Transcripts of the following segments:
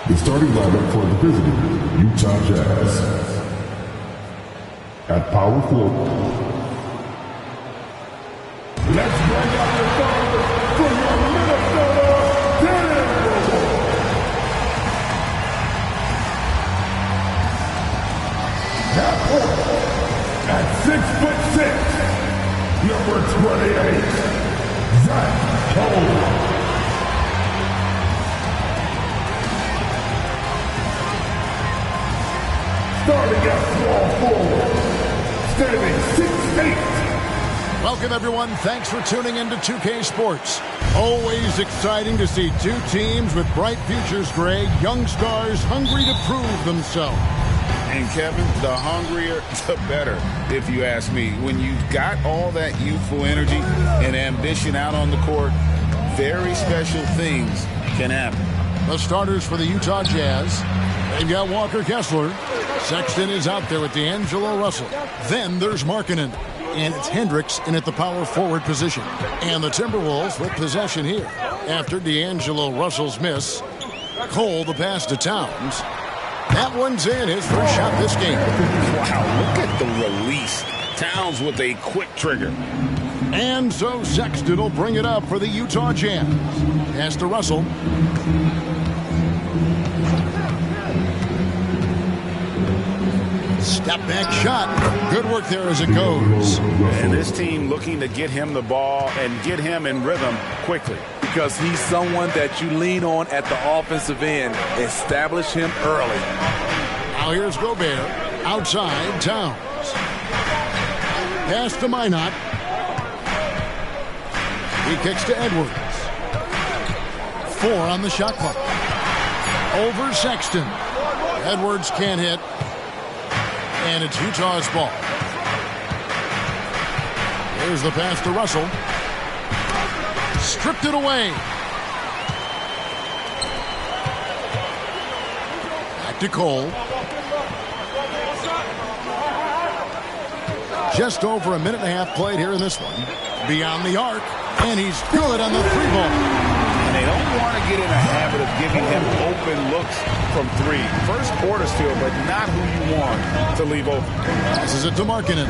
The starting lineup for the visiting Utah Jazz. At power forward. Let's bring out the stars for your Minnesota Timberwolves. At point, at 6'6", number 28, Zach Cole. Starting at small forward, standing 6'8". Welcome, everyone. Thanks for tuning into 2K Sports. Always exciting to see two teams with bright futures, Greg. Young stars hungry to prove themselves. And, Kevin, the hungrier, the better, if you ask me. When you've got all that youthful energy and ambition out on the court, very special things can happen. The starters for the Utah Jazz. They've got Walker Kessler. Sexton is out there with D'Angelo Russell. Then there's Markkanen. And it's Hendricks in at the power forward position. And the Timberwolves with possession here. After D'Angelo Russell's miss, Cole the pass to Towns. That one's in, his first shot this game. Wow, look at the release. Towns with a quick trigger. And so Sexton will bring it up for the Utah Jazz. Pass to Russell. Step back shot. Good work there as it goes. And this team looking to get him the ball and get him in rhythm quickly. Because he's someone that you lean on at the offensive end. Establish him early. Now here's Gobert. Outside, Towns. Pass to Minot. He kicks to Edwards. 4 on the shot clock. Over Sexton. Edwards can't hit. And it's Utah's ball. Here's the pass to Russell. Stripped it away. Back to Cole. Just over a minute and a half played here in this one. Beyond the arc. And he's good on the three ball. And they don't want to get in a habit of giving him open looks from three. First quarter still, but not who you want to leave open. Passes it to Markkanen.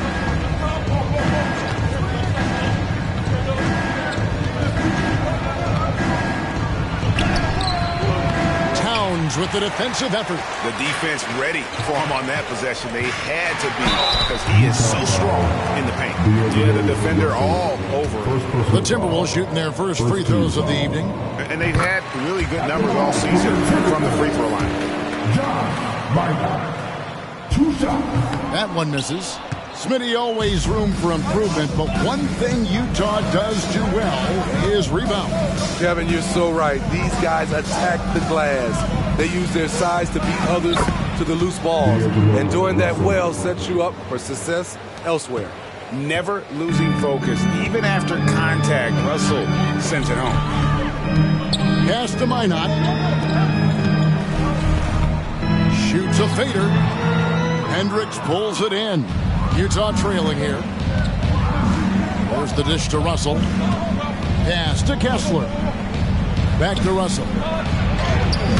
Towns with the defensive effort. The defense ready for him on that possession. They had to be because he is so strong in the paint. Yeah, the defender all over. The Timberwolves shooting their first free throws of the evening. And they've had really good numbers all season from the free throw line. That one misses. Smitty, always room for improvement, but one thing Utah does do well is rebound. Kevin, you're so right. These guys attack the glass. They use their size to beat others to the loose balls. And doing that well sets you up for success elsewhere. Never losing focus, even after contact. Russell sends it home. Pass to Minot. Shoots a fader. Hendricks pulls it in. Utah trailing here. There's the dish to Russell. Pass to Kessler. Back to Russell.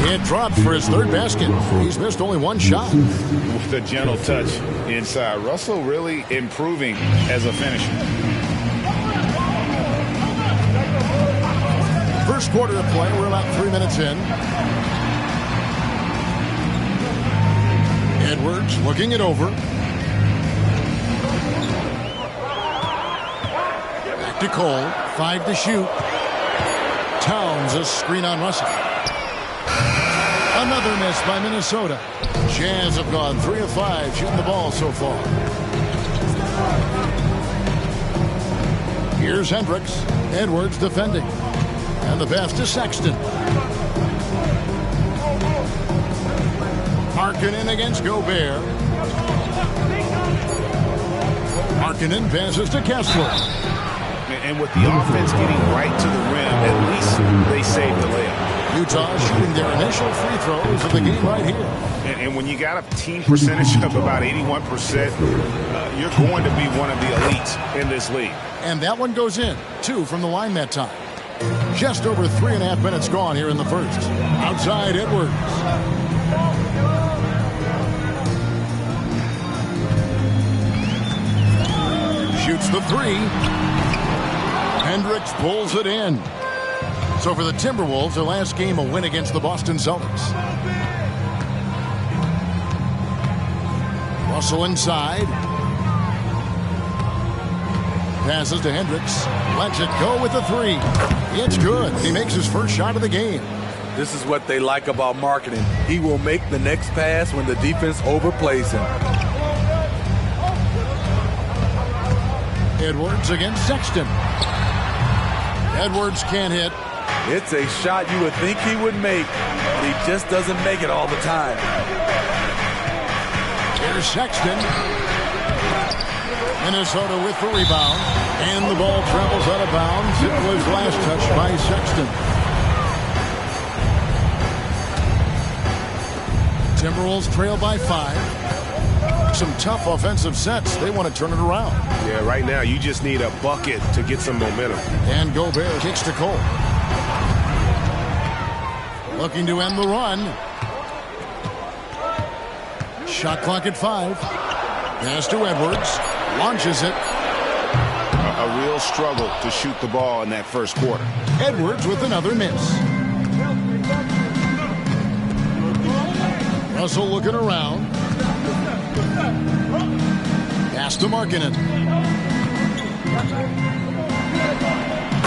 It dropped for his third basket. He's missed only one shot. With a gentle touch inside. Russell really improving as a finisher. First quarter of play. We're about 3 minutes in. Edwards looking it over. Back to Cole. 5 to shoot. Towns a screen on Russell. Another miss by Minnesota. Jazz have gone 3 of 5 shooting the ball so far. Here's Hendricks. Edwards defending. And the pass to Sexton. Markkanen against Gobert. Markkanen passes to Kessler. And with the offense getting right to the rim, at least they saved the layup. Utah shooting their initial free throws of the game right here. And when you got a team percentage of about 81%, you're going to be one of the elites in this league. And that one goes in. 2 from the line that time. Just over 3.5 minutes gone here in the first. Outside Edwards. Shoots the three. Hendricks pulls it in. So for the Timberwolves, their last game a win against the Boston Celtics. Russell inside. Passes to Hendricks. Lets it go with the three. It's good. He makes his first shot of the game. This is what they like about marketing. He will make the next pass when the defense overplays him. Edwards against Sexton. Edwards can't hit. It's a shot you would think he would make, but he just doesn't make it all the time. Here's Sexton. Minnesota with the rebound. And the ball travels out of bounds. It was last touched by Sexton. Timberwolves trail by 5. Some tough offensive sets. They want to turn it around. Yeah, right now you just need a bucket to get some momentum. And Gobert kicks to Cole. Looking to end the run. Shot clock at 5. Pass to Edwards. Launches it. A real struggle to shoot the ball in that first quarter. Edwards with another miss. Russell looking around. Pass to Markkanen.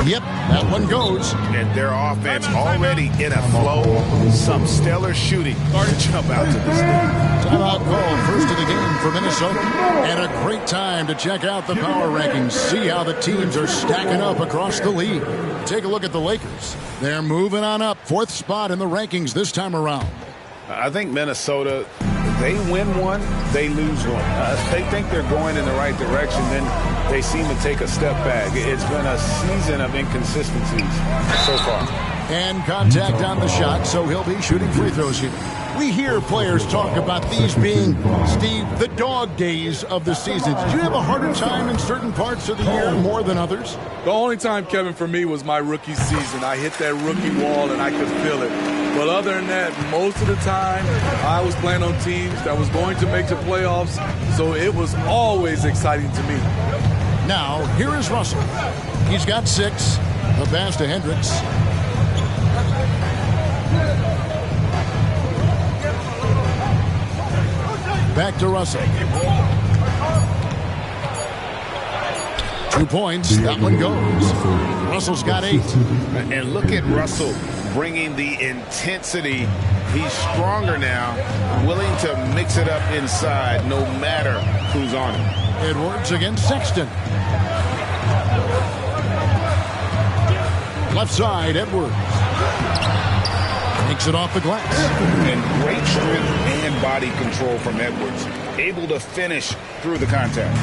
Yep, that one goes. And their offense already in a flow. Some stellar shooting to jump out to this league. Timeout call, first of the game for Minnesota. And a great time to check out the power rankings. See how the teams are stacking up across the league. Take a look at the Lakers. They're moving on up. 4th spot in the rankings this time around. I think Minnesota, they win one, they lose one. They think they're going in the right direction, then they seem to take a step back. It's been a season of inconsistencies so far. And contact on the shot, so he'll be shooting free throws here. We hear players talk about these being, Steve, the dog days of the season. Did you have a harder time in certain parts of the year more than others? The only time, Kevin, for me was my rookie season. I hit that rookie wall and I could feel it. But other than that, most of the time, I was playing on teams that was going to make the playoffs, so it was always exciting to me. Now, here is Russell. He's got 6. The pass to Hendricks. Back to Russell. 2 points. That one goes. Russell's got 8. And look at Russell bringing the intensity. He's stronger now, willing to mix it up inside no matter who's on him. Edwards against Sexton. Left side, Edwards. Takes it off the glass. And great strength and body control from Edwards. Able to finish through the contact.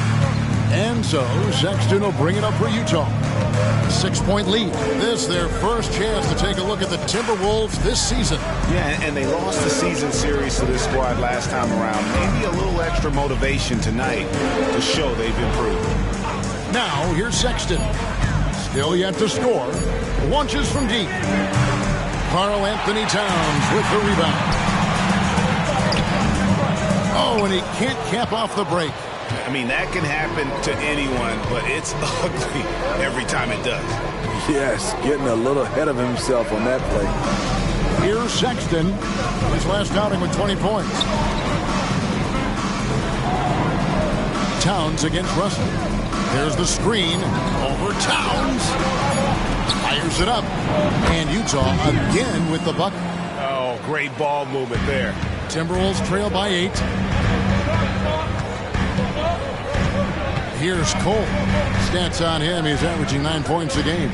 And so Sexton will bring it up for Utah. 6-point lead. This their first chance to take a look at the Timberwolves this season. Yeah, and they lost the season series to this squad last time around. Maybe a little extra motivation tonight to show they've improved. Now here's Sexton. Still yet to score. Launches from deep. Karl Anthony Towns with the rebound. Oh, and he can't cap off the break. I mean, that can happen to anyone, but it's ugly every time it does. Yes, getting a little ahead of himself on that play. Here's Sexton. His last outing with 20 points. Towns against Russell. There's the screen. Over Towns. Fires it up. And Utah again with the bucket. Oh, great ball movement there. Timberwolves trail by 8. Here's Cole. Stats on him. He's averaging 9 points a game.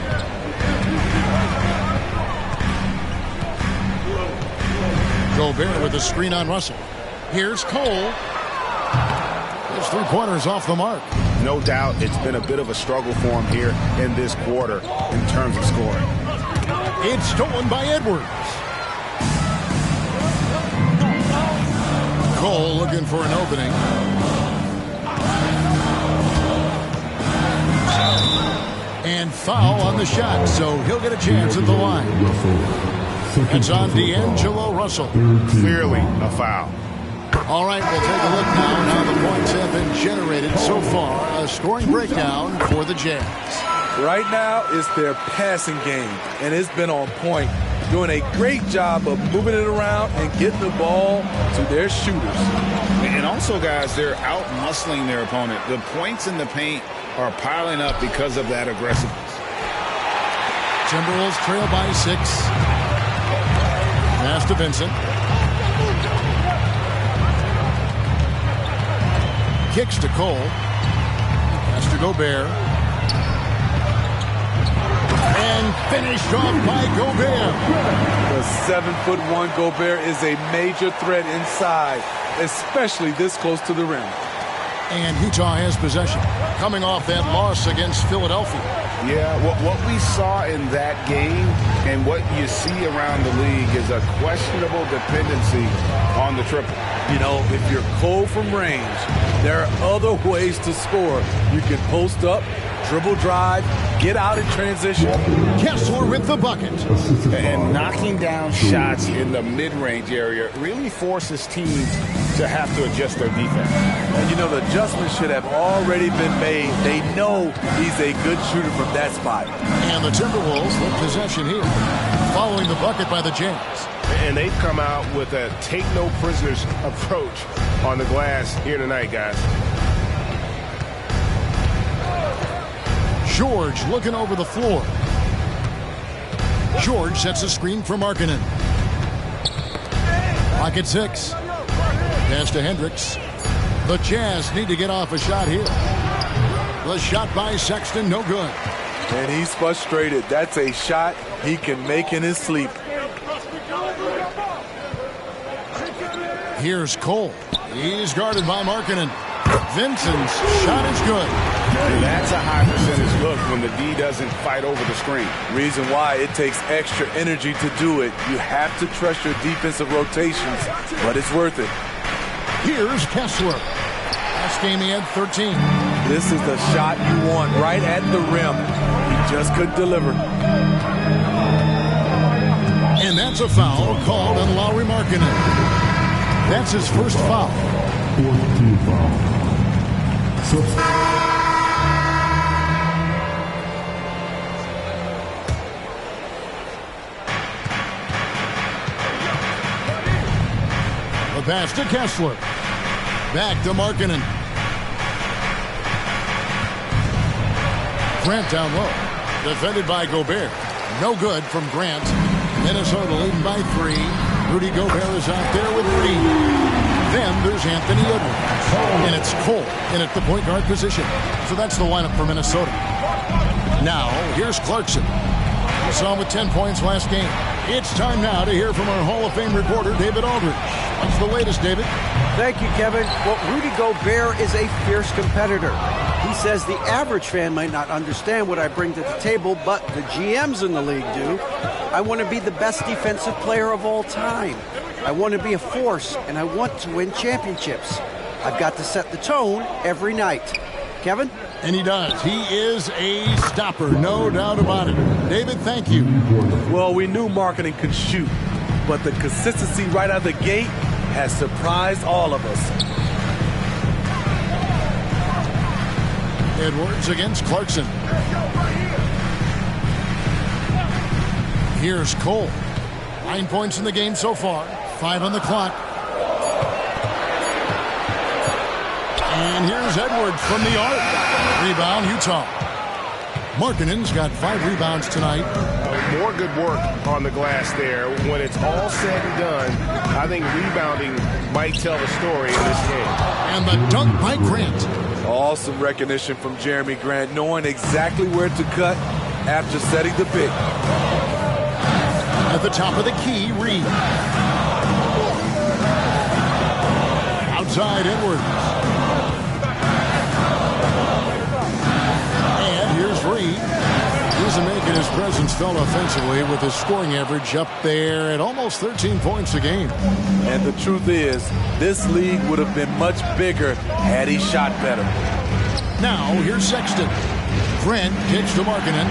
Gobert with a screen on Russell. Here's Cole. His 3-pointers off the mark. No doubt it's been a bit of a struggle for him here in this quarter in terms of scoring. It's stolen by Edwards. Cole looking for an opening. And foul on the shot, so he'll get a chance at the line. It's on D'Angelo Russell. Clearly a foul. All right, we'll take a look now. Now the points have been generated so far. A scoring breakdown for the Jazz. Right now, it's their passing game, and it's been on point. Doing a great job of moving it around and getting the ball to their shooters. And also, guys, they're out-muscling their opponent. The points in the paint are piling up because of that aggressiveness. Timberwolves trail by 6. Pass to Vincent. Kicks to Cole. Pass to Gobert. And finished off by Gobert. The 7'1" Gobert is a major threat inside, especially this close to the rim. And Utah has possession, coming off that loss against Philadelphia. Yeah, what we saw in that game and what you see around the league is a questionable dependency on the triple. You know, if you're cold from range, there are other ways to score. You can post up, dribble drive, get out in transition. Kessler with the bucket. And knocking down shots in the mid-range area really forces teams to have to adjust their defense. And you know, the adjustments should have already been made. They know he's a good shooter from that spot. And the Timberwolves with possession here, following the bucket by the Jazz. And they've come out with a take-no-prisoners approach on the glass here tonight, guys. George looking over the floor. George sets a screen for Markkanen. Pocket 6. Pass to Hendricks. The Jazz need to get off a shot here. The shot by Sexton, no good. And he's frustrated. That's a shot he can make in his sleep. Here's Cole. He's guarded by Markkanen. Vincent's shot is good. And that's a high percentage look when the D doesn't fight over the screen. Reason why it takes extra energy to do it. You have to trust your defensive rotations, but it's worth it. Here's Kessler. Last game he had 13. This is the shot you want right at the rim. He just couldn't deliver. And that's a foul called on Lauri Markkanen. That's his first foul. 14 foul. The pass to Kessler. Back to Markkanen. Grant down low. Defended by Gobert. No good from Grant. Minnesota leading by 3. Rudy Gobert is out there with 3. Then there's Anthony Edwards. And it's Cole in at the point guard position. So that's the lineup for Minnesota. Now, here's Clarkson. We saw him with 10 points last game. It's time now to hear from our Hall of Fame reporter, David Aldridge. What's the latest, David? Thank you, Kevin. Well, Rudy Gobert is a fierce competitor. He says the average fan might not understand what I bring to the table, but the GMs in the league do. I want to be the best defensive player of all time. I want to be a force, and I want to win championships. I've got to set the tone every night. Kevin? And he does. He is a stopper, no doubt about it. David, thank you. Well, we knew Markkanen could shoot, but the consistency right out of the gate has surprised all of us. Edwards against Clarkson. Here's Cole. 9 points in the game so far. 5 on the clock. And here's Edwards from the arc. Rebound, Utah. Markkanen's got 5 rebounds tonight. More good work on the glass there. When it's all said and done, I think rebounding might tell the story in this game. And the dunk by Grant. Awesome recognition from Jeremy Grant, knowing exactly where to cut after setting the pick. At the top of the key, Reed. Outside Edwards. And here's Reed. He's making his presence felt offensively with his scoring average up there at almost 13 points a game. And the truth is, this league would have been much bigger had he shot better. Now, here's Sexton. Grant kicks to Markkanen.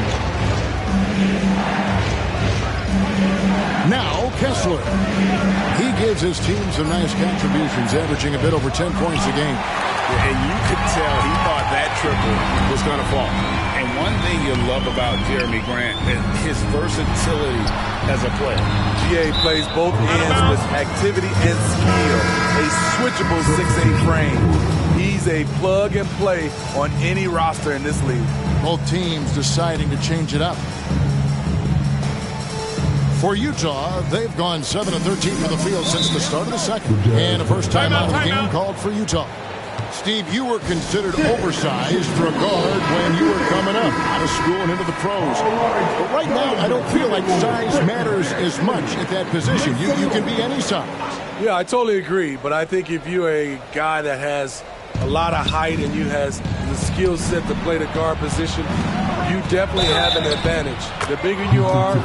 Now Kessler. He gives his team some nice contributions, averaging a bit over 10 points a game. And you could tell he thought that triple was going to fall. And one thing you love about Jeremy Grant is his versatility as a player. GA plays both ends with activity and skill. A switchable 6'8" frame. He's a plug and play on any roster in this league. Both teams deciding to change it up. For Utah, they've gone 7 of 13 from the field since the start of the second. And a first time out of the game called for Utah. Steve, you were considered oversized for a guard when you were coming up out of school and into the pros. But right now, I don't feel like size matters as much at that position. You can be any size. Yeah, I totally agree. But I think if you're a guy that has a lot of height and you has the skill set to play the guard position, you definitely have an advantage. The bigger you are,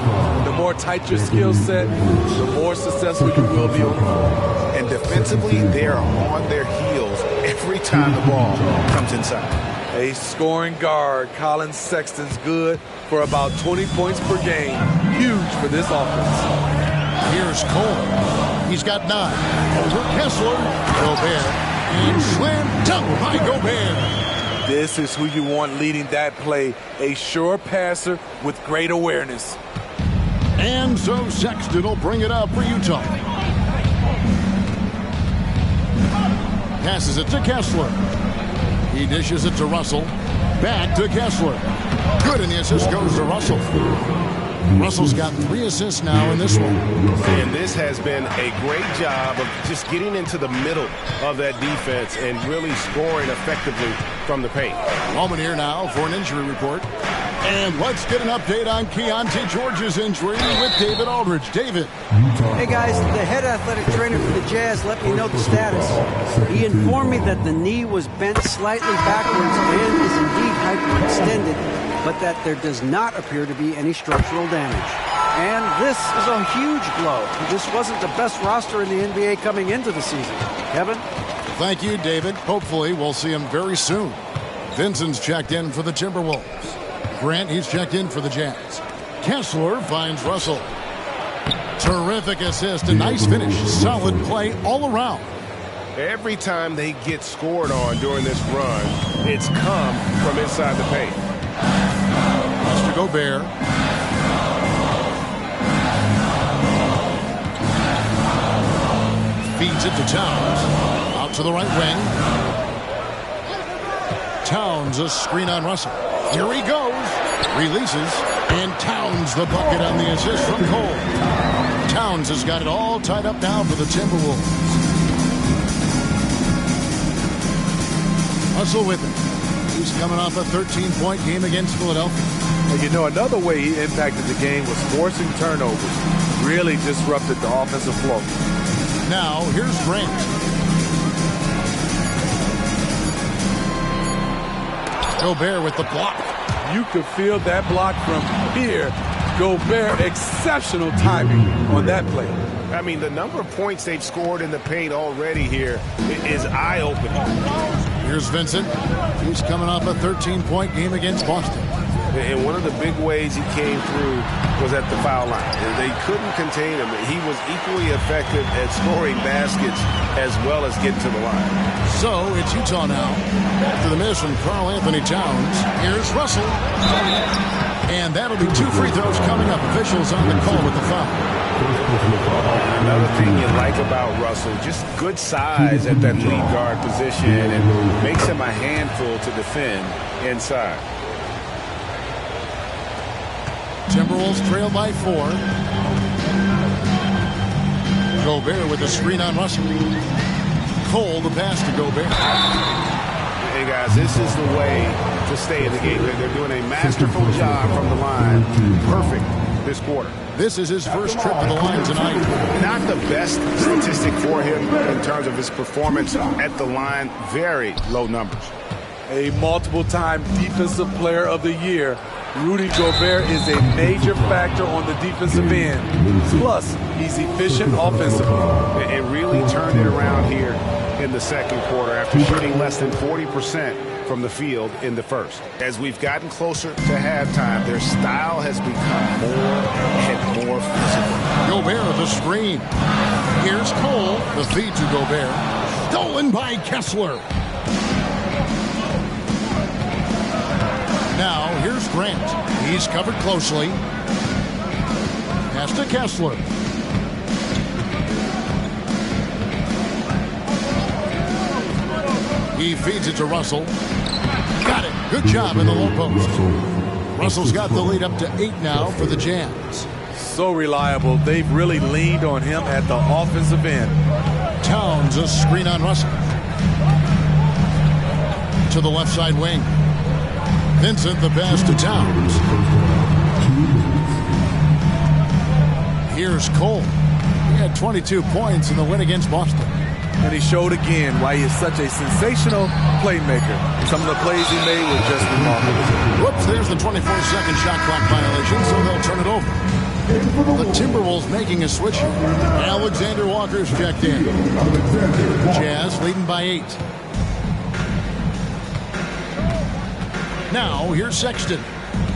the more tight your skill set, the more successful you will be on the floor. And defensively, they are on their heels every time the ball comes inside. A scoring guard, Colin Sexton's good for about 20 points per game. Huge for this offense. Here's Cole. He's got 9. Over Kessler. Gobert. And slam dunk by Gobert. This is who you want leading that play. A sure passer with great awareness. And so Sexton will bring it up for Utah. Passes it to Kessler. He dishes it to Russell. Back to Kessler. Good, and the assist goes to Russell. Russell's got 3 assists now in this one. And this has been a great job of just getting into the middle of that defense and really scoring effectively from the paint. Moment here now for an injury report. And let's get an update on Keontae George's injury with David Aldridge. David. Hey, guys, the head athletic trainer for the Jazz let me know the status. He informed me that the knee was bent slightly backwards and is indeed hyperextended, but that there does not appear to be any structural damage. And this is a huge blow. This wasn't the best roster in the NBA coming into the season. Kevin? Thank you, David. Hopefully we'll see him very soon. Vincent's checked in for the Timberwolves. Grant, he's checked in for the Jazz. Kessler finds Russell. Terrific assist, a nice finish. Solid play all around. Every time they get scored on during this run, it's come from inside the paint. Mr. Gobert. Feeds it to Towns. Out to the right wing. Towns, a screen on Russell. Here he goes. Releases. And Towns the bucket on the assist from Cole. Towns has got it all tied up now for the Timberwolves. Russell with it. He's coming off a 13-point game against Philadelphia. And you know, another way he impacted the game was forcing turnovers. Really disrupted the offensive flow. Now, here's Grant. Gobert with the block. You could feel that block from here. Gobert, exceptional timing on that play. I mean, the number of points they've scored in the paint already here is eye-opening. Here's Vincent. He's coming off a 13-point game against Boston. And one of the big ways he came through was at the foul line. They couldn't contain him. He was equally effective at scoring baskets as well as getting to the line. So it's Utah now. After the miss from Karl Anthony Towns, here's Russell. And that'll be 2 free throws coming up. Officials on the call with the foul. Another thing you like about Russell, just good size at that lead guard position and makes him a handful to defend inside. Timberwolves trail by 4. Gobert with the screen on Russell. Cole the pass to Gobert. Hey guys, this is the way to stay in the game. They're doing a masterful job from the line. Perfect this quarter. This is his first trip to the line tonight. Not the best statistic for him in terms of his performance at the line. Very low numbers. A multiple-time Defensive Player of the Year. Rudy Gobert is a major factor on the defensive end. Plus, he's efficient offensively. And really turned it around here in the second quarter after shooting less than 40% from the field in the first. As we've gotten closer to halftime, their style has become more and more physical. Gobert, the screen. Here's Cole, the feed to Gobert. Stolen by Kessler. Now, here's Grant. He's covered closely. Pass to Kessler. He feeds it to Russell. Got it. Good job in the low post. Russell's got the lead up to 8 now for the Jazz. So reliable. They've really leaned on him at the offensive end. Towns, a screen on Russell. To the left side wing. Vincent, the pass to Towns. Here's Cole. He had 22 points in the win against Boston. And he showed again why he is such a sensational playmaker. Some of the plays he made were just remarkable. Whoops, there's the 24-second shot clock violation, so they'll turn it over. The Timberwolves making a switch here. Alexander Walker's checked in. Jazz leading by 8. Now, here's Sexton.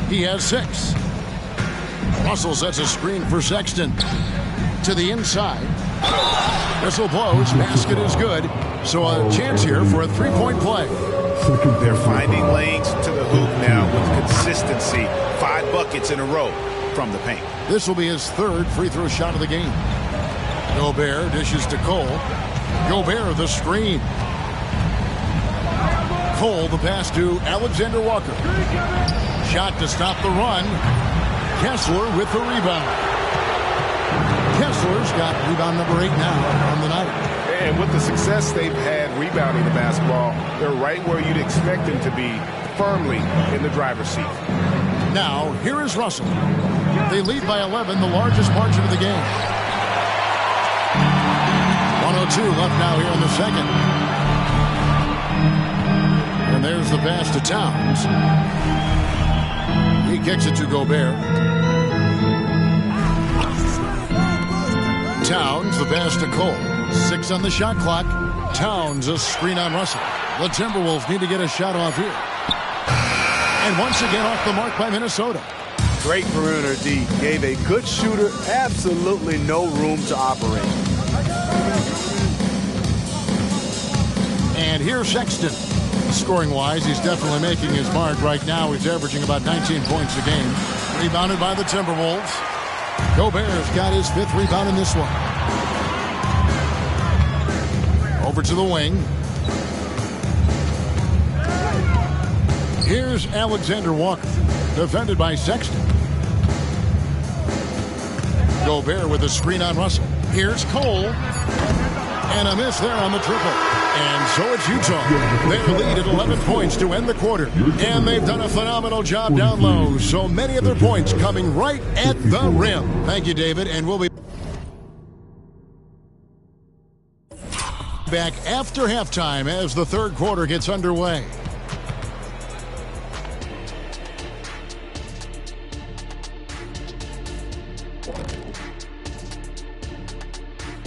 He has 6. Russell sets a screen for Sexton. To the inside. Whistle blows. Basket is good. So a chance here for a three-point play. They're finding lanes to the hoop now with consistency. 5 buckets in a row from the paint. This will be his 3rd free throw shot of the game. Gobert dishes to Cole. Gobert, the screen. Cole, the pass to Alexander Walker. Shot to stop the run. Kessler with the rebound. Kessler's got rebound number 8 now on the night. And with the success they've had rebounding the basketball, they're right where you'd expect them to be, firmly in the driver's seat. Now, here is Russell. They lead by 11, the largest margin of the game. 1:02 left now here in the second. And there's the pass to Towns. He kicks it to Gobert. Towns, the pass to Cole. 6 on the shot clock. Towns, a screen on Russell. The Timberwolves need to get a shot off here. And once again off the mark by Minnesota. Great perimeter D. Gave a good shooter absolutely no room to operate. And here's Sexton. Scoring-wise, he's definitely making his mark. Right now, he's averaging about 19 points a game. Rebounded by the Timberwolves. Gobert's got his 5th rebound in this one. Over to the wing. Here's Alexander Walker, defended by Sexton. Gobert with a screen on Russell. Here's Cole. And a miss there on the triple. And so it's Utah. They lead at 11 points to end the quarter. And they've done a phenomenal job down low. So many of their points coming right at the rim. Thank you, David. And we'll be back after halftime as the third quarter gets underway.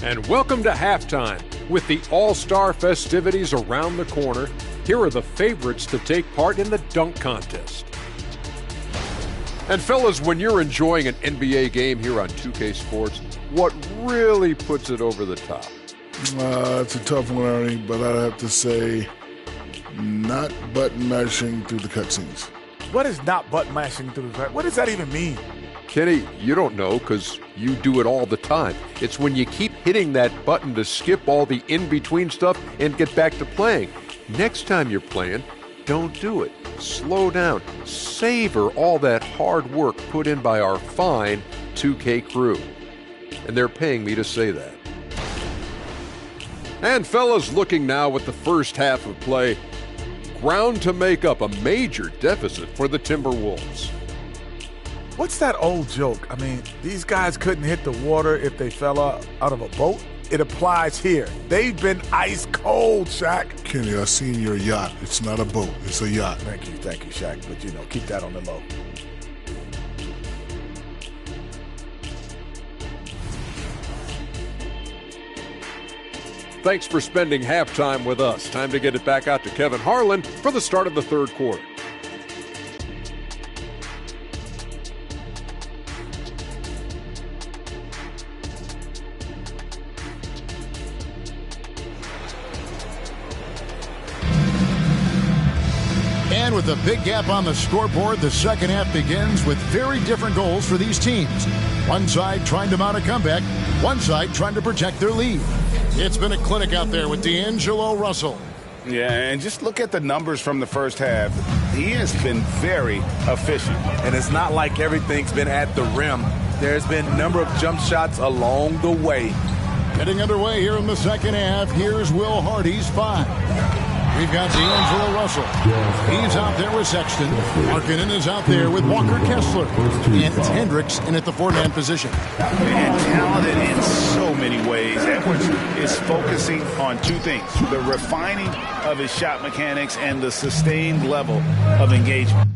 And welcome to halftime. With the All-Star festivities around the corner, here are the favorites to take part in the dunk contest. And fellas, when you're enjoying an NBA game here on 2K Sports, what really puts it over the top? It's a tough one, Ernie, but I'd have to say not button mashing through the cutscenes. What is not button mashing through the cut? What does that even mean? Kenny, you don't know because you do it all the time. It's when you keep hitting that button to skip all the in-between stuff and get back to playing. Next time you're playing, don't do it. Slow down. Savor all that hard work put in by our fine 2K crew. And they're paying me to say that. And fellas, looking now at the first half of play, ground to make up a major deficit for the Timberwolves. What's that old joke? I mean, these guys couldn't hit the water if they fell out of a boat. It applies here. They've been ice cold, Shaq. Kenny, I've seen your yacht. It's not a boat. It's a yacht. Thank you, Shaq. But, keep that on the low. Thanks for spending halftime with us. Time to get it back out to Kevin Harlan for the start of the third quarter. And with a big gap on the scoreboard, the second half begins with very different goals for these teams. One side trying to mount a comeback, one side trying to protect their lead. It's been a clinic out there with D'Angelo Russell. Yeah, and just look at the numbers from the first half. He has been very efficient. And it's not like everything's been at the rim. There's been a number of jump shots along the way. Getting underway here in the second half, here's Will Hardy's 5. We've got D'Angelo Russell. He's out there with Sexton. Markkanen is out there with Walker Kessler. And it's Hendricks in at the four-man position. And talented in so many ways. Edwards is focusing on two things: the refining of his shot mechanics and the sustained level of engagement.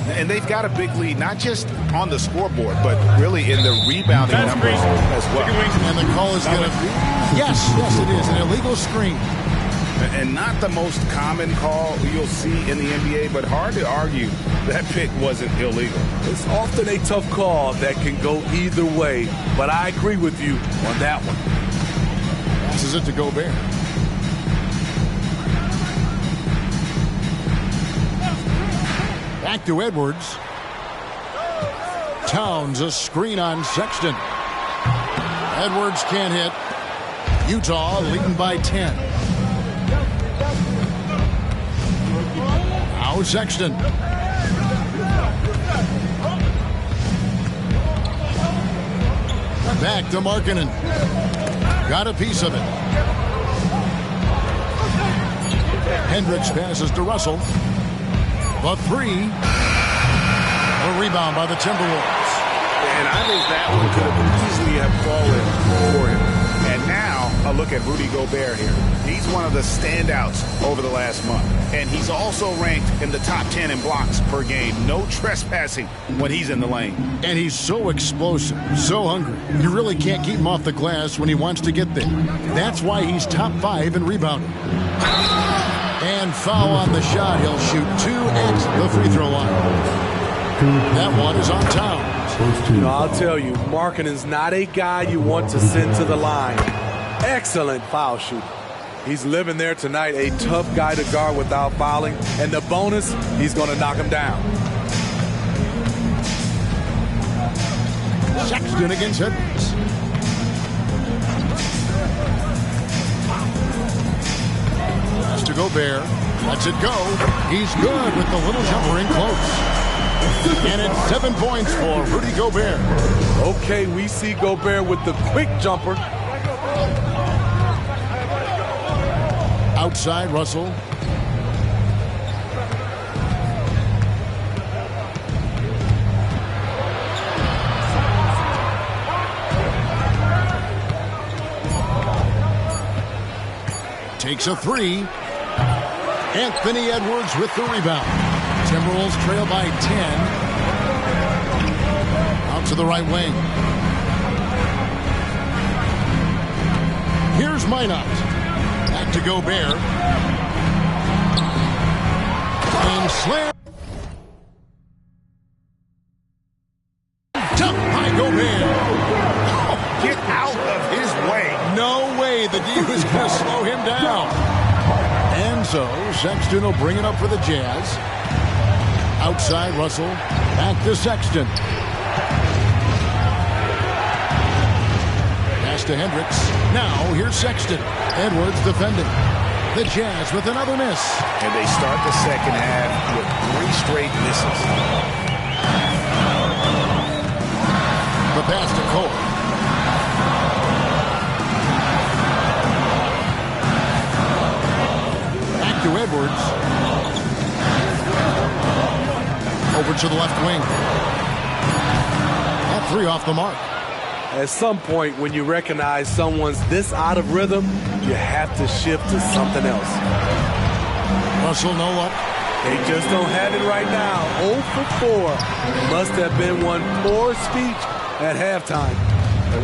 And they've got a big lead, not just on the scoreboard, but really in the rebounding numbers as well. And the call is going to be, yes, it is, an illegal screen. And not the most common call you'll see in the NBA, but hard to argue that pick wasn't illegal. It's often a tough call that can go either way, but I agree with you on that one. Passes it to Gobert. Back to Edwards. Towns a screen on Sexton. Edwards can't hit. Utah leading by 10. Now Sexton. Back to Markkanen. Got a piece of it. Hendricks passes to Russell. The three. A rebound by the Timberwolves. And I think that one could have easily have fallen for him. And now a look at Rudy Gobert here. He's one of the standouts over the last month. And he's also ranked in the top 10 in blocks per game. No trespassing when he's in the lane. And he's so explosive, so hungry. You really can't keep him off the glass when he wants to get there. That's why he's top 5 in rebounding. And foul on the shot. He'll shoot 2 at the free throw line. That one is on Towns. You know, I'll tell you, Markkanen's not a guy you want to send to the line. Excellent foul shooter. He's living there tonight, a tough guy to guard without fouling. And the bonus, he's going to knock him down. Sexton against Edwards. Pass to Gobert. Lets it go. He's good with the little jumper in close. And it's 7 points for Rudy Gobert. Okay, we see Gobert with the quick jumper. Outside, Russell. Takes a three. Anthony Edwards with the rebound. Timberwolves trail by 10. Out to the right wing. Here's Minot. Back to Gobert. And slam. Dumped by Gobert. Get out of his way. No way the D was going to slow him down. And so Sexton will bring it up for the Jazz. Outside Russell. Back to Sexton. Pass to Hendricks. Now here's Sexton. Edwards defending. The Jazz with another miss. And they start the second half with 3 straight misses. The pass to Cole. Back to Edwards. Over to the left wing. That 3 off the mark. At some point, when you recognize someone's this out of rhythm, you have to shift to something else. Russell no luck. They just don't have it right now. 0 for 4. Must have been one poor speech at halftime.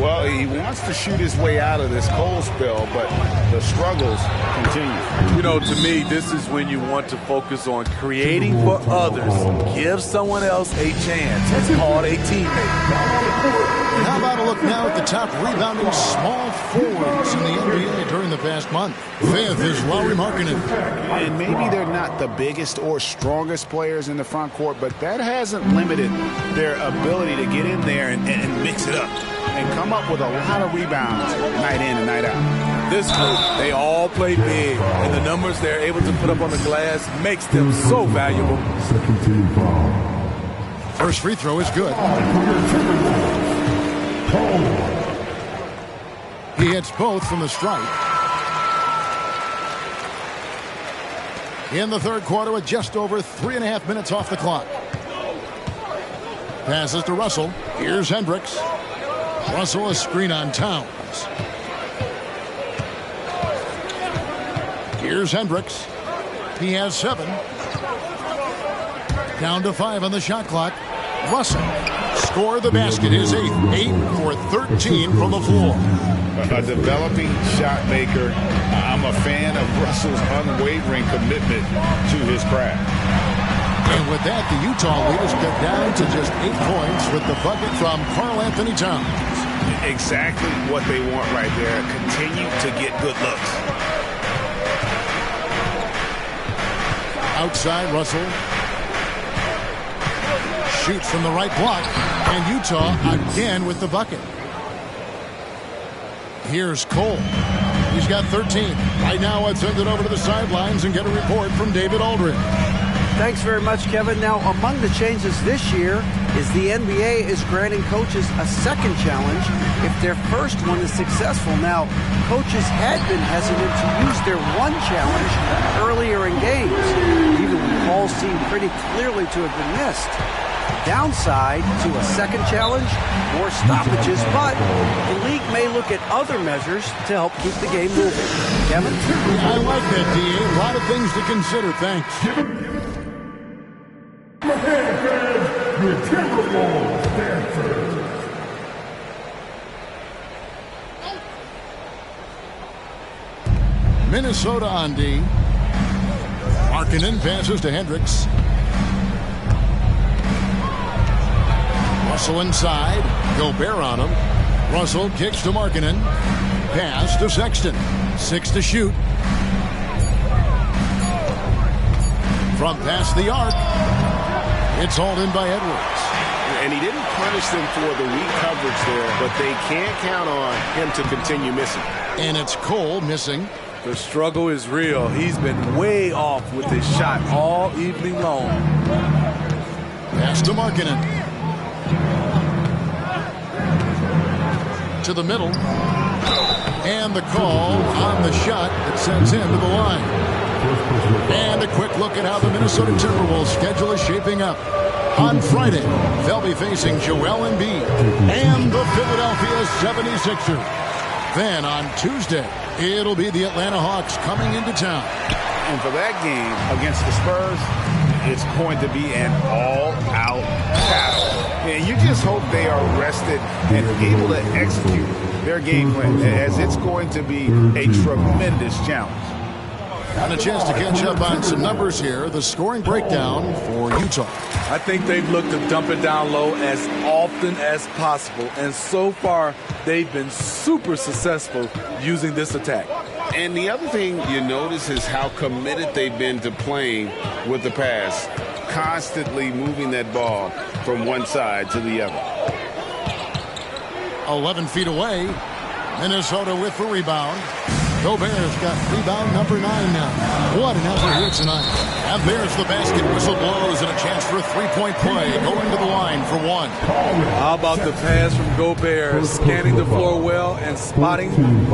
Well, he wants to shoot his way out of this cold spell, but the struggles continue. You know, to me, this is when you want to focus on creating for others. Give someone else a chance. It's called a teammate. And how about a look now at the top rebounding small forwards in the NBA during the past month? 5th is Lauri Markkanen. And maybe they're not the biggest or strongest players in the front court, but that hasn't limited their ability to get in there and mix it up and come up with a lot of rebounds night in and night out. This group, they all play big, and the numbers they're able to put up on the glass makes them so valuable. First free throw is good. He hits both from the stripe. In the third quarter with just over 3.5 minutes off the clock. Passes to Russell. Here's Hendricks. Russell a screen on Towns. Here's Hendricks. He has 7. Down to 5 on the shot clock. Russell score the basket, his 8th. 8 for 13 from the floor. A developing shot maker. I'm a fan of Russell's unwavering commitment to his craft. And with that, the Utah leaders cut down to just 8 points with the bucket from Karl Anthony Towns. Exactly what they want right there. Continue to get good looks. Outside Russell. Shoots from the right block. And Utah again with the bucket. Here's Cole. He's got 13. Right now, let's send it over to the sidelines and get a report from David Aldridge. Thanks very much, Kevin. Now, among the changes this year is the NBA is granting coaches a second challenge if their first one is successful. Now, coaches had been hesitant to use their one challenge earlier in games, even when calls seemed pretty clearly to have been missed. Downside to a second challenge, more stoppages, but the league may look at other measures to help keep the game moving. Kevin? I like that, D.A. A lot of things to consider. Thanks. Minnesota on D. Markkanen passes to Hendricks. Russell inside. Gobert on him. Russell kicks to Markkanen. Pass to Sexton. 6 to shoot. From past the arc. It's hauled in by Edwards. And he didn't punish them for the weak coverage there, but they can't count on him to continue missing. And it's Cole missing. The struggle is real. He's been way off with his shot all evening long. Pass to Markkanen. To the middle. And the call on the shot that sends him to the line. And a quick look at how the Minnesota Timberwolves schedule is shaping up. On Friday, they'll be facing Joel Embiid and the Philadelphia 76ers. Then on Tuesday, it'll be the Atlanta Hawks coming into town. And for that game against the Spurs, it's going to be an all-out battle. And you just hope they are rested and able to execute their game plan, as it's going to be a tremendous challenge. And a chance to catch up on some numbers here. The scoring breakdown for Utah. I think they've looked to dump it down low as often as possible. And so far, they've been super successful using this attack. And the other thing you notice is how committed they've been to playing with the pass, constantly moving that ball from one side to the other. 11 feet away. Minnesota with the rebound. Gobert's got rebound number 9 now. What an effort here tonight. And there's the basket. Whistle blows and a chance for a three-point play. Going to the line for one. How about the pass from Gobert, scanning the floor well and spotting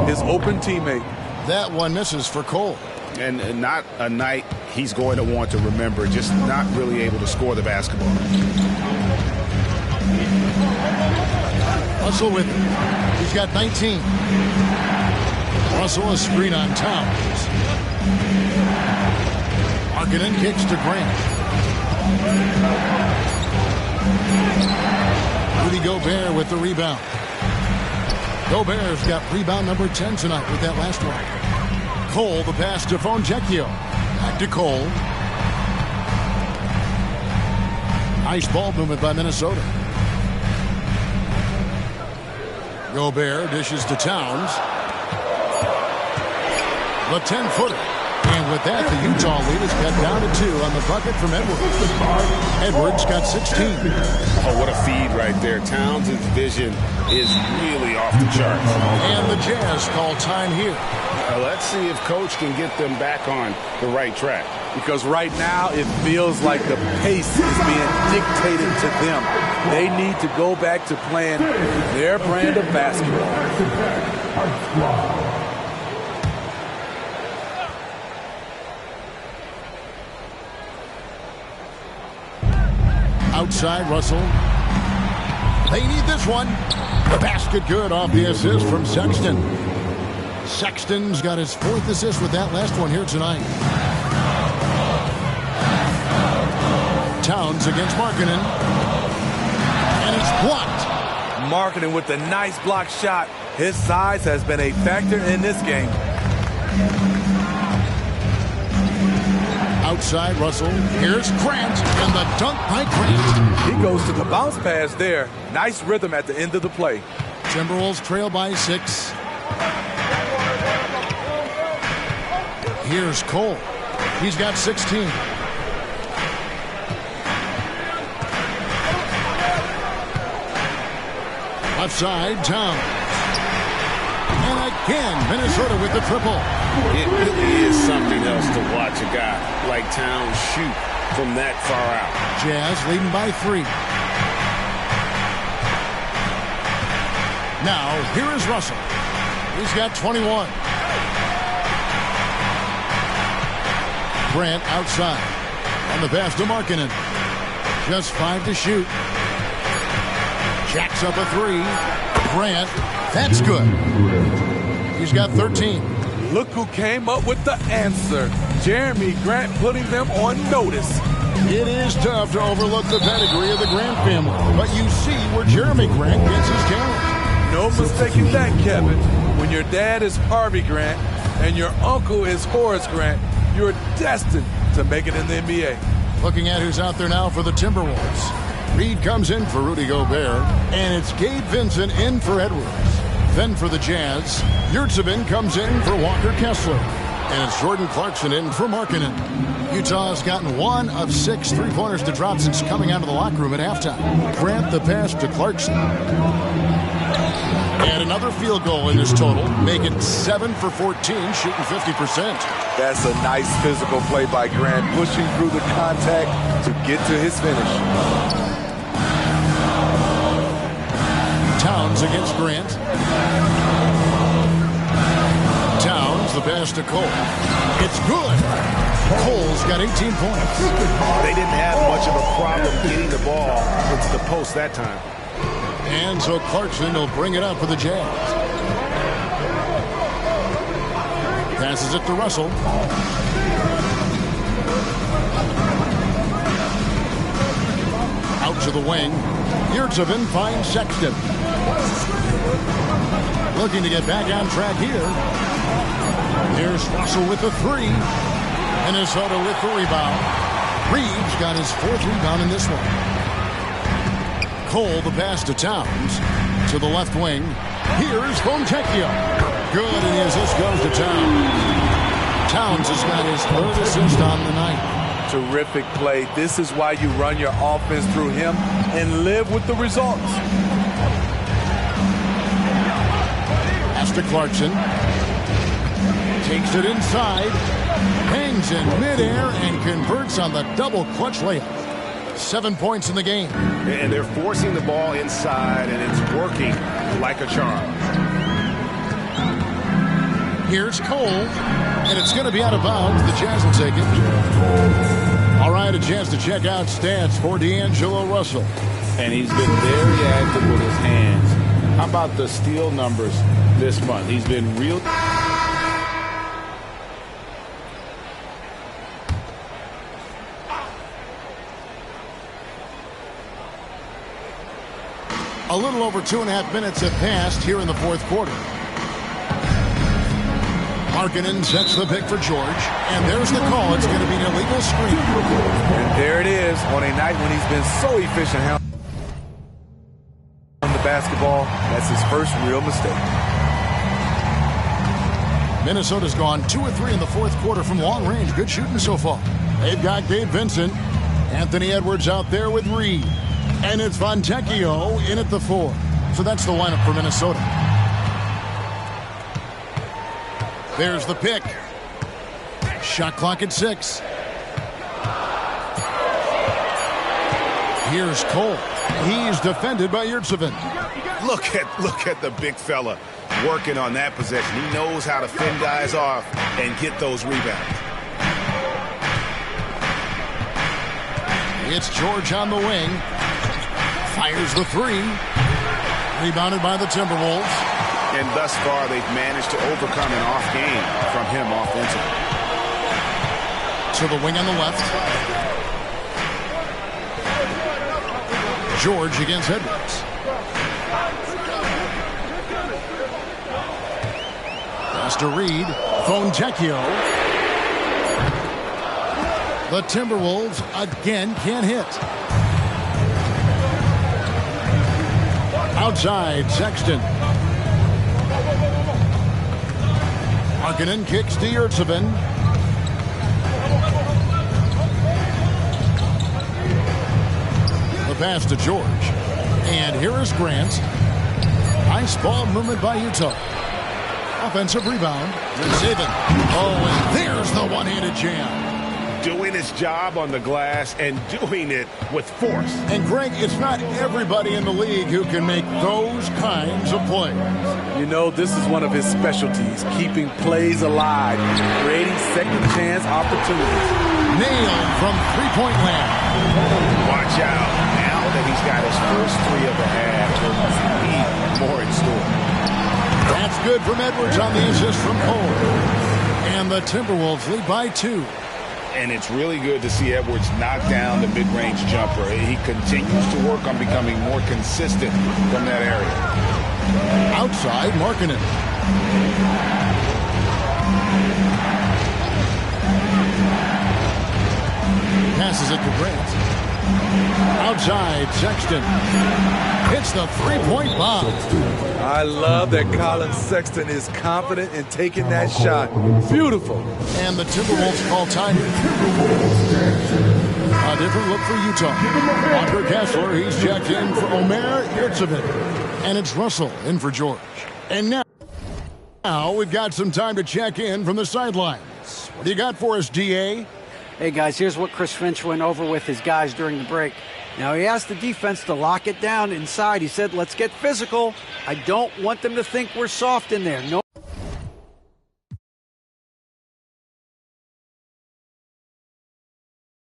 his open teammate. That one misses for Cole. And not a night he's going to want to remember, just not really able to score the basketball. Russell with it. He's got 19. Russell a screen on Towns. Markkanen kicks to Grant. Rudy Gobert with the rebound. Gobert's got rebound number 10 tonight with that last one. Cole, the pass to Fontecchio. Back to Cole. Nice ball movement by Minnesota. Gobert dishes to Towns. The 10-footer. And with that, the Utah lead is cut down to 2 on the bucket from Edwards. Edwards got 16. Oh, what a feed right there. Towns' vision is really off the charts. And the Jazz call time here. Let's see if Coach can get them back on the right track. Because right now it feels like the pace is being dictated to them. They need to go back to playing their brand of basketball. Outside, Russell. They need this one. The basket good off the assist from Sexton. Sexton's got his 4th assist with that last one here tonight. Towns against Markkanen. And it's blocked. Markkanen with the nice block shot. His size has been a factor in this game. Outside, Russell. Here's Grant, and the dunk by Grant. He goes to the bounce pass there. Nice rhythm at the end of the play. Timberwolves trail by 6. Here's Cole. He's got 16. Left side, Towns. And again, Minnesota with the triple. It really is something else to watch a guy like Towns shoot from that far out. Jazz leading by 3. Now, here is Russell. He's got 21. Grant outside. On the pass to Markkanen. Just 5 to shoot. Jacks up a 3. Grant, that's good. He's got 13. Look who came up with the answer. Jeremy Grant putting them on notice. It is tough to overlook the pedigree of the Grant family, but you see where Jeremy Grant gets his talent. No mistaking that, Kevin. When your dad is Harvey Grant and your uncle is Horace Grant, you're destined to make it in the NBA. Looking at who's out there now for the Timberwolves. Reed comes in for Rudy Gobert, and it's Gabe Vincent in for Edwards. Then for the Jazz, Yurtsevin comes in for Walker Kessler. And it's Jordan Clarkson in for Markkanen. Utah has gotten 1 of 6 three-pointers to drop since coming out of the locker room at halftime. Grant the pass to Clarkson. And another field goal in this total, make it 7 for 14, shooting 50%. That's a nice physical play by Grant, pushing through the contact to get to his finish. Towns against Grant. Towns, the pass to Cole. It's good. Cole's got 18 points. They didn't have much of a problem getting the ball into the post that time. And so Clarkson will bring it up for the Jazz. Passes it to Russell. To the wing. Yurtsevin finds Sexton. Looking to get back on track here. Here's Russell with the three. Minnesota with the rebound. Reeves got his fourth rebound in this one. Cole the pass to Towns. To the left wing. Here's Fontecchio. Good, and the assist goes to Towns. Towns has got his third assist on the night. Terrific play. This is why you run your offense through him and live with the results. Pass to Clarkson. Takes it inside. Hangs in midair and converts on the double clutch layup. 7 points in the game. And they're forcing the ball inside, and it's working like a charm. Here's Cole, and it's going to be out of bounds. The Jazz will take it. All right, a chance to check out stats for D'Angelo Russell. And he's been very active with his hands. How about the steal numbers this month? He's been real. A little over 2.5 minutes have passed here in the fourth quarter. Markkanen sets the pick for George, and there's the call. It's going to be an illegal screen. And there it is on a night when he's been so efficient on the basketball. That's his first real mistake. Minnesota's gone 2 of 3 in the fourth quarter from long range. Good shooting so far. They've got Gabe Vincent. Anthony Edwards out there with Reed. And it's Fontecchio in at the 4. So that's the lineup for Minnesota. There's the pick. Shot clock at 6. Here's Cole. He's defended by Yurtsevin. Look at the big fella working on that possession. He knows how to fend guys off and get those rebounds. It's George on the wing. Fires the 3. Rebounded by the Timberwolves. And thus far, they've managed to overcome an off game from him offensively. To the wing on the left. George against Edwards. Pass to Reed. Fontecchio. The Timberwolves again can't hit. Outside, Sexton. Markkanen kicks to Yurtsevin. The pass to George. And here is Grant. Nice ball movement by Utah. Offensive rebound. Zayvon. Oh, and there's the one-handed jam. Doing his job on the glass and doing it with force. And Greg, it's not everybody in the league who can make those kinds of plays. You know, this is one of his specialties, keeping plays alive, creating second chance opportunities. Nailed from three-point land. Watch out. Now that he's got his first 3 of the half, he'll need more in store. That's good from Edwards on the assist from Cole. And the Timberwolves lead by 2. And it's really good to see Edwards knock down the mid-range jumper. He continues to work on becoming more consistent from that area. Outside, Markkanen. Passes it to Grant. Outside, Sexton. Hits the three-point bomb. I love that Colin Sexton is confident in taking that shot. Beautiful. And the Timberwolves call time. A different look for Utah. Walker Kessler, he's checked in for Omer Yurtsevin. And it's Russell in for George. And now we've got some time to check in from the sidelines. What do you got for us, DA? Hey, guys, here's what Chris Finch went over with his guys during the break. Now, he asked the defense to lock it down inside. He said, let's get physical. I don't want them to think we're soft in there. No